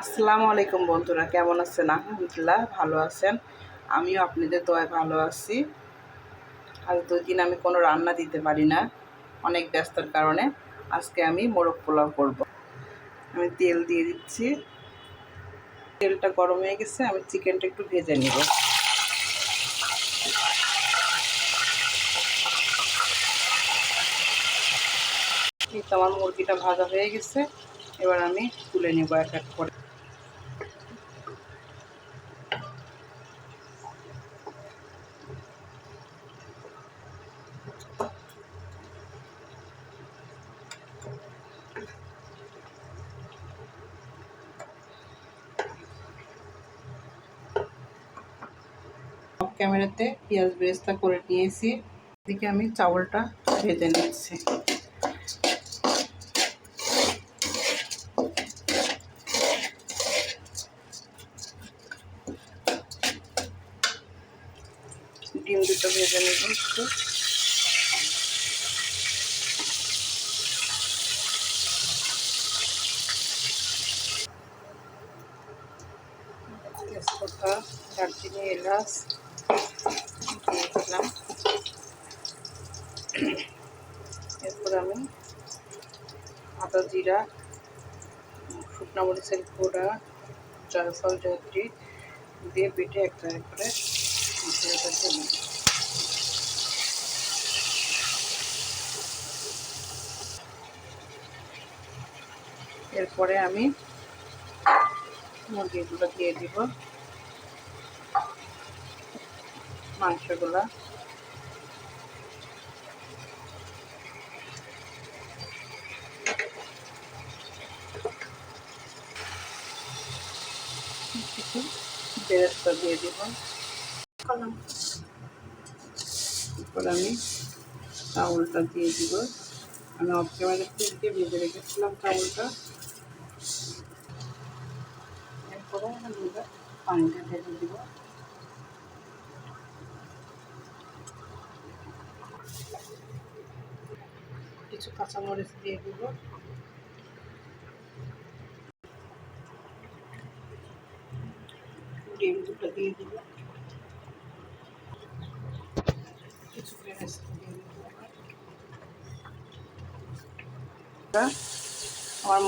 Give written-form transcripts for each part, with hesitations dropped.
আসসালামু আলাইকুম বন্ধুরা, কেমন আছেন? আলহামদুলিল্লাহ ভালো আছেন। আমিও আপনাদের দোয়ায় ভালো আছি। আজ 2 দিন আমি কোনো রান্না দিতে পারি না, অনেক ব্যস্ততার কারণে। আজকে আমি মোরগ পোলাও করব। আমি তেল দিয়ে দিচ্ছি। তেলটা গরম হয়ে গেছে, আমি চিকেনটা একটু ভেজে নিব। এই তো আমার মুরগিটা ভাজা হয়ে গেছে, এবার আমি তুলে নেব এক এক করে। ক্যামেরাতে পেঁয়াজ বেরেস্তা করে নিয়েছি, এদিকে আমি চাউলটা ভেজে নিচ্ছি। ডিম দুটো ভেজে নেব একটু। তেজপাতা, দারচিনি, এলাচ দিয়ে দিলাম। এরপর আমি আদা, জিরা, শুকনো মরিচের গুঁড়া, জয়ফল, জয়ত্রী দিয়ে বেটে একটা করে মশলাটা দিয়ে দিই। এরপরে আমি মুরগিগুলো দিয়ে দিব, মাংসগুলা। কিছু বেরেস্তা দিয়ে দিব। এরপর আমি চাউলটা দিয়ে দিব। আমি অফ ক্যামেরা থেকে ভেজে রেখেছিলাম চাউলটা। এরপরে আমি পানিটা ঢেলে দিব। কিছু কাঁচামরিচ দিয়ে দিব। ডিম দুটো দিয়ে দিব। কিছু বেরেস্তা দিয়ে দিব। আমার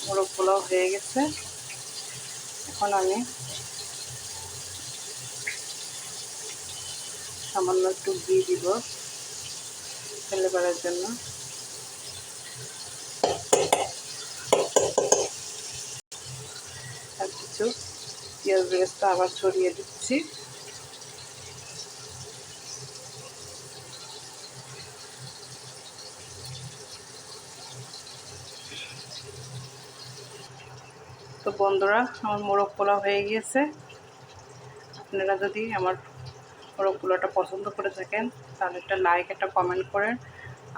মোরগ পোলাও হয়ে গেছে। এখন আমি সামান্য একটু ঘি দিব ফেলে বেড়ার জন্য। আর কিছু পেঁয়াজ বেরেস্তা আবার ছড়িয়ে দিচ্ছি। তো বন্ধুরা, আমার মোরগ পোলাও হয়ে গিয়েছে। আপনারা যদি আমার মোরগ পোলাওটা পছন্দ করে থাকেন তাহলে একটা লাইক, একটা কমেন্ট করেন।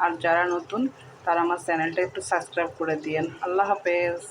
আর যারা নতুন তারা আমার চ্যানেলটা একটু সাবস্ক্রাইব করে দিয়েন। আল্লাহ হাফেজ।